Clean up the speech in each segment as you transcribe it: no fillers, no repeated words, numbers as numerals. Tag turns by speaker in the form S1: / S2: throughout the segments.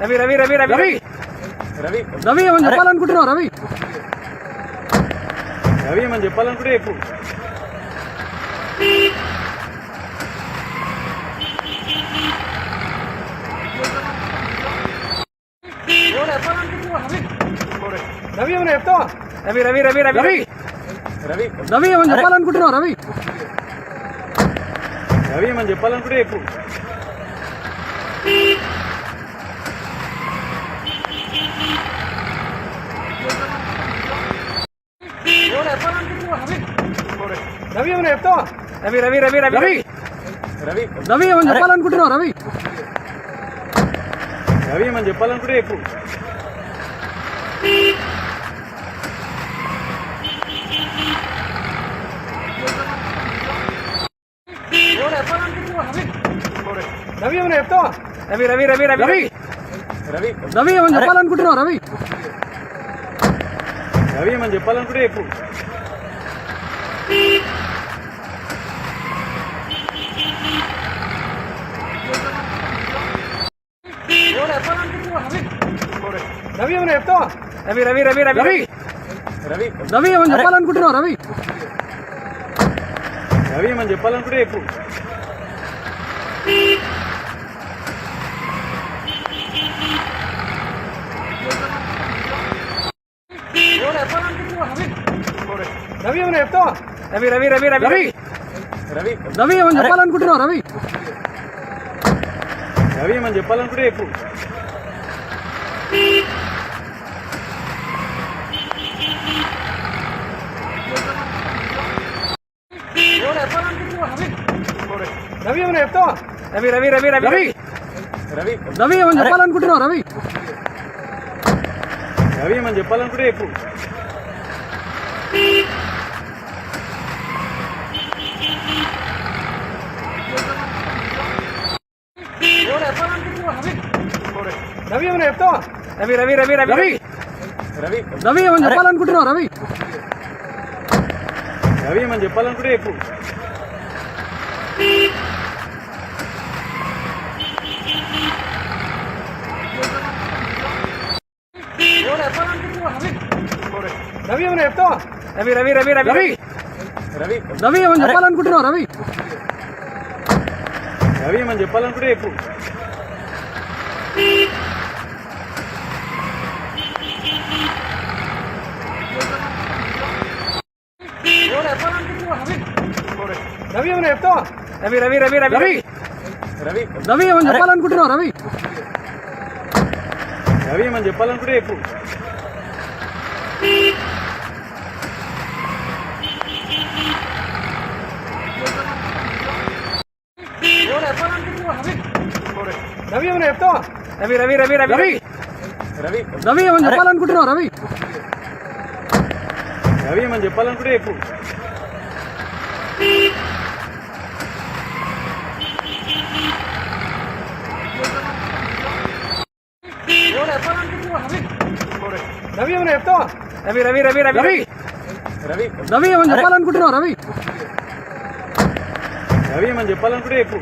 S1: రవి రవి రవి రవి రవి
S2: రవి
S1: రవి ఏమని చెప్పాలనుకుంటున్నావు రవి?
S2: రవి ఏమని చెప్పాలనుకుంటే ఎక్కువ
S1: రవి ఏమని చెప్తావా? రవి రవి రవి రవి రవి
S2: రవి
S1: రవి ఏమని చెప్పాలనుకుంటున్నావు రవి?
S2: రవి ఏమని చెప్పాలనుకుంటే ఎక్కువ
S1: రవి ఏమని చెప్తావా? రవి రవి రవి రవి రవి
S2: రవి
S1: రవి ఏమని చెప్పాలనుకుంటున్నావు రవి?
S2: రవి ఏమని చెప్పాలనుకుంటే ఎక్కువ
S1: రవి ఏమని చెప్తావా? రవి రవి రవి రవి రవి
S2: రవి
S1: రవి ఏమని చెప్పాలనుకుంటున్నావు రవి?
S2: రవి ఏమని చెప్పాలనుకుంటే ఎక్కువ
S1: రవి ఏమని చెప్తావా? రవి రవి రవి రవి రవి
S2: రవి
S1: రవి ఏమని చెప్పాలనుకుంటున్నావు రవి?
S2: రవి ఏమని చెప్పాలనుకుంటే ఎక్కువ
S1: రవి ఏమని చెప్తావా? రవి రవి రవి రవి రవి
S2: రవి
S1: రవి ఏమని చెప్పాలనుకుంటున్నావు రవి?
S2: రవి ఏమని చెప్పాలనుకుంటే ఎక్కువ
S1: రవి ఏమని చెప్తావా? రవి రవి రవి రవి రవి
S2: రవి
S1: రవి ఏమని చెప్పాలనుకుంటున్నావు రవి?
S2: రవి ఏమని చెప్పాలనుకుంటే ఎక్కువ
S1: రవి ఏమని చెప్తావా? రవి రవి రవి రవి రవి
S2: రవి
S1: రవి ఏమని చెప్పాలనుకుంటున్నావు రవి?
S2: రవి ఏమని చెప్పాలనుకుంటే ఎక్కువ
S1: రవి ఏమని చెప్తావా? రవి రవి రవి రవి రవి
S2: రవి
S1: రవి ఏమని చెప్పాలనుకుంటున్నావు రవి?
S2: రవి ఏమని చెప్పాలనుకుంటే ఎక్కువ
S1: రవి ఏమని చెప్తావా? రవి రవి రవి రవి రవి
S2: రవి
S1: రవి ఏమని చెప్పాలనుకుంటున్నావు రవి?
S2: రవి ఏమని చెప్పాలనుకుంటే ఎక్కువ
S1: రవి ఏమని చెప్తావా? రవి రవి రవి రవి రవి
S2: రవి
S1: రవి ఏమని చెప్పాలనుకుంటున్నావు రవి?
S2: రవి ఏమని చెప్పాలనుకుంటే ఎక్కువ
S1: రవి ఏమని చెప్తావా? రవి రవి రవి రవి రవి
S2: రవి
S1: రవి ఏమని చెప్పాలనుకుంటున్నావు రవి?
S2: రవి ఏమని చెప్పాలనుకుంటే ఎక్కువ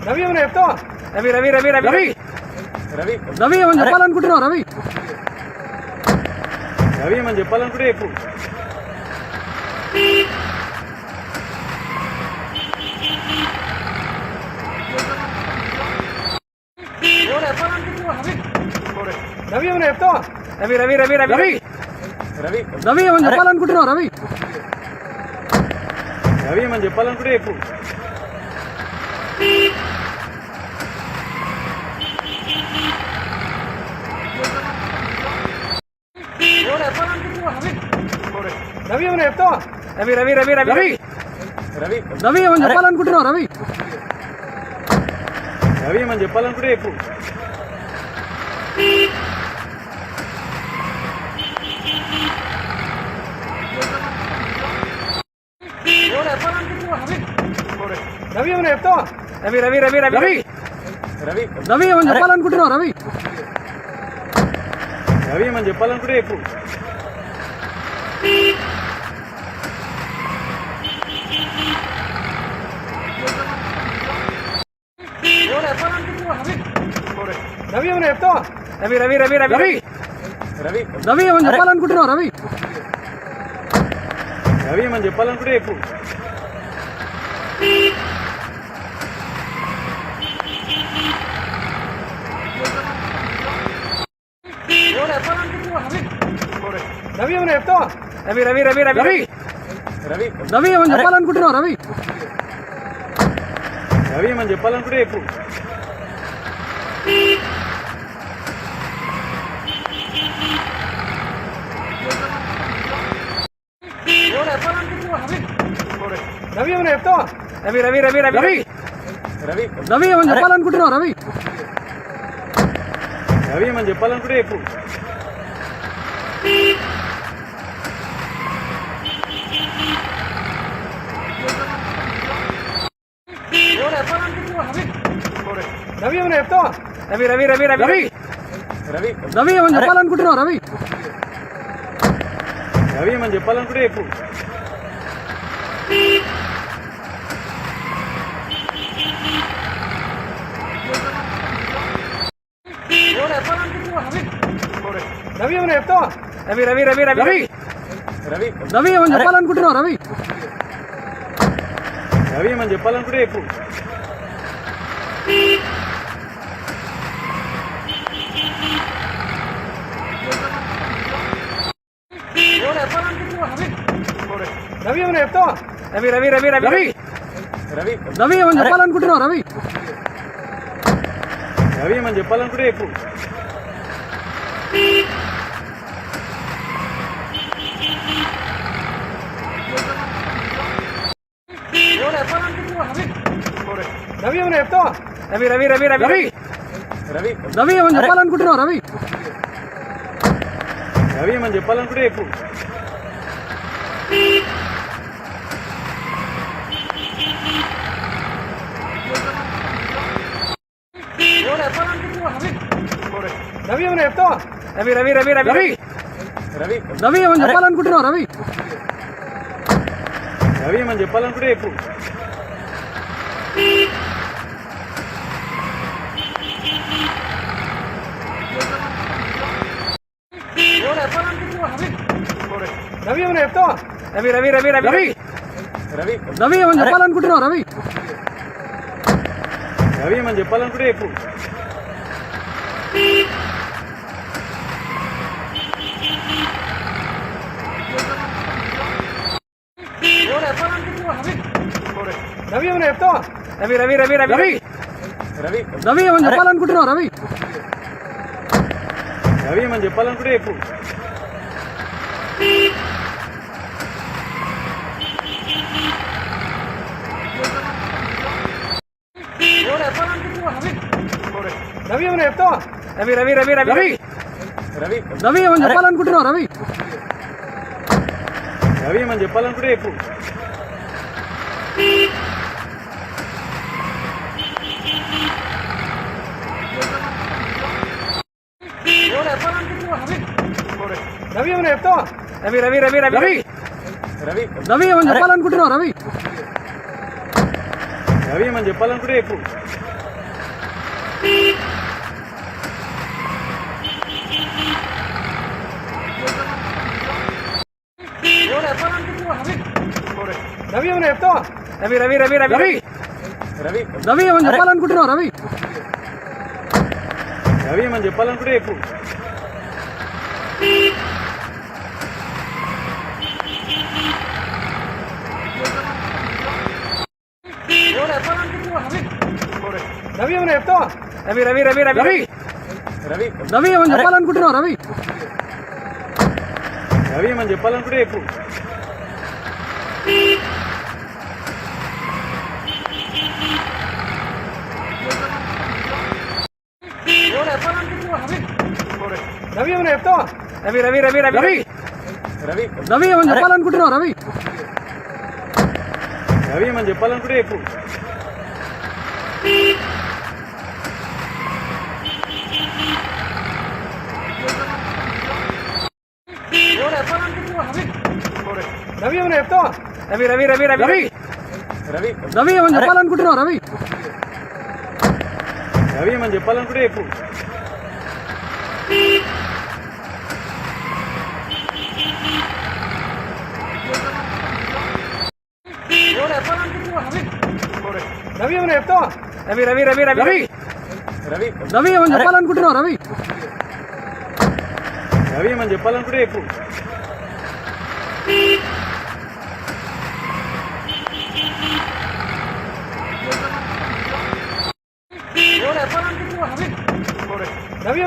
S1: రవి ఏమని చెప్తావా? రవి రవి రవి రవి రవి
S2: రవి
S1: రవి ఏమని చెప్పాలనుకుంటున్నావు రవి?
S2: రవి ఏమని చెప్పాలనుకుంటే ఎక్కువ
S1: రవి ఏమని చెప్తావా? రవి రవి రవి రవి రవి
S2: రవి
S1: రవి ఏమని చెప్పాలనుకుంటున్నావు రవి?
S2: రవి ఏమని చెప్పాలనుకుంటే ఎక్కువ
S1: రవి ఏమని చెప్తావా? రవి రవి రవి రవి రవి
S2: రవి
S1: రవి ఏమని చెప్పాలనుకుంటున్నావు రవి?
S2: రవి ఏమని చెప్పాలనుకుంటే ఎక్కువ
S1: రవి ఏమని చెప్తావా? రవి రవి రవి రవి రవి
S2: రవి
S1: రవి ఏమని చెప్పాలనుకుంటున్నావు రవి?
S2: రవి ఏమని చెప్పాలనుకుంటే ఎక్కువ
S1: రవి ఏమైనా చెప్తావా? రవి రవి రవి రవి రవి
S2: రవి
S1: రవి ఏమని చెప్పాలనుకుంటున్నావు? రవి
S2: రవి ఏమని చెప్పాలనుకుంటే ఎక్కువ
S1: రవి ఏమైనా చెప్తావా? రవి రవి రవి రవి రవి
S2: రవి
S1: రవి ఏమని చెప్పాలనుకుంటున్నావు? రవి
S2: రవి ఏమని చెప్పాలనుకుంటే ఎక్కువ
S1: రవి ఏమైనా చెప్తావా? రవి రవి రవి రవి రవి
S2: రవి
S1: రవి ఏమని చెప్పాలనుకుంటున్నావు? రవి
S2: రవి ఏమని చెప్పాలనుకుంటే ఎక్కువ
S1: రవి ఏమైనా చెప్తావా? రవి రవి రవి రవి రవి
S2: రవి
S1: రవి ఏమని చెప్పాలనుకుంటున్నావు? రవి
S2: రవి ఏమని చెప్పాలనుకుంటే ఎక్కువ
S1: రవి ఏమైనా చెప్తావా? రవి రవి రవి రవి రవి
S2: రవి
S1: రవి ఏమని చెప్పాలనుకుంటున్నావు? రవి
S2: రవి ఏమని చెప్పాలనుకుంటే ఎక్కువ
S1: రవి ఏమైనా చెప్తావా? రవి రవి రవి రవి రవి
S2: రవి
S1: రవి ఏమని చెప్పాలనుకుంటున్నావు? రవి
S2: రవి ఏమని చెప్పాలనుకుంటే ఎక్కువ
S1: రవి ఏమైనా చెప్తావా? రవి రవి రవి రవి రవి
S2: రవి
S1: రవి ఏమని చెప్పాలనుకుంటున్నావు? రవి
S2: రవి ఏమని చెప్పాలనుకుంటే ఎక్కువ
S1: రవి ఏమైనా చెప్తావా? రవి రవి రవి రవి రవి
S2: రవి
S1: రవి ఏమని చెప్పాలనుకుంటున్నావు? రవి
S2: రవి ఏమని చెప్పాలనుకుంటే ఎక్కువ
S1: రవి ఏమైనా చెప్తావా? రవి రవి రవి రవి రవి
S2: రవి
S1: రవి ఏమని చెప్పాలనుకుంటున్నావు? రవి
S2: రవి ఏమని చెప్పాలనుకుంటే ఎక్కువ
S1: రవి ఏమైనా చెప్తావా? రవి రవి రవి రవి రవి
S2: రవి
S1: రవి ఏమని చెప్పాలనుకుంటున్నావు? రవి
S2: రవి ఏమని చెప్పాలనుకుంటే ఎక్కువ
S1: రవి ఏమైనా చెప్తావా? రవి రవి రవి రవి రవి
S2: రవి
S1: రవి ఏమని చెప్పాలనుకుంటున్నావు? రవి
S2: రవి ఏమని చెప్పాలనుకుంటే ఎక్కువ
S1: రవి ఏమైనా చెప్తావా? రవి రవి రవి రవి రవి
S2: రవి
S1: రవి ఏమని చెప్పాలనుకుంటున్నావు? రవి
S2: రవి ఏమని చెప్పాలనుకుంటే ఎక్కువ
S1: రవి ఏమైనా చెప్తావా? రవి రవి రవి రవి రవి
S2: రవి
S1: రవి ఏమని చెప్పాలనుకుంటున్నావు? రవి
S2: రవి ఏమని చెప్పాలనుకుంటే ఎక్కువ
S1: రవి ఏమైనా చెప్తావా? రవి రవి రవి రవి రవి
S2: రవి
S1: రవి ఏమని చెప్పాలనుకుంటున్నావు? రవి
S2: రవి ఏమని చెప్పాలనుకుంటే ఎక్కువ
S1: రవి ఏమైనా చెప్తావా? రవి రవి రవి రవి రవి
S2: రవి
S1: రవి ఏమని చెప్పాలనుకుంటున్నావు? రవి
S2: రవి ఏమని చెప్పాలనుకుంటే ఎక్కువ
S1: రవి రవి ఏమైనా చెప్తావా? రవి రవి రవి రవి రవి
S2: రవి
S1: రవి ఏమైనా చెప్పాలనుకుంటున్నావు? రవి
S2: రవి ఏమని చెప్పాలనుకుంటే చెప్పు.
S1: రవి ఏమైనా చెప్తావా? రవి రవి రవి రవి రవి
S2: రవి
S1: రవి ఏమైనా చెప్పాలనుకుంటున్నావు? రవి
S2: రవి ఏమని చెప్పాలనుకుంటే చెప్పు.
S1: రవి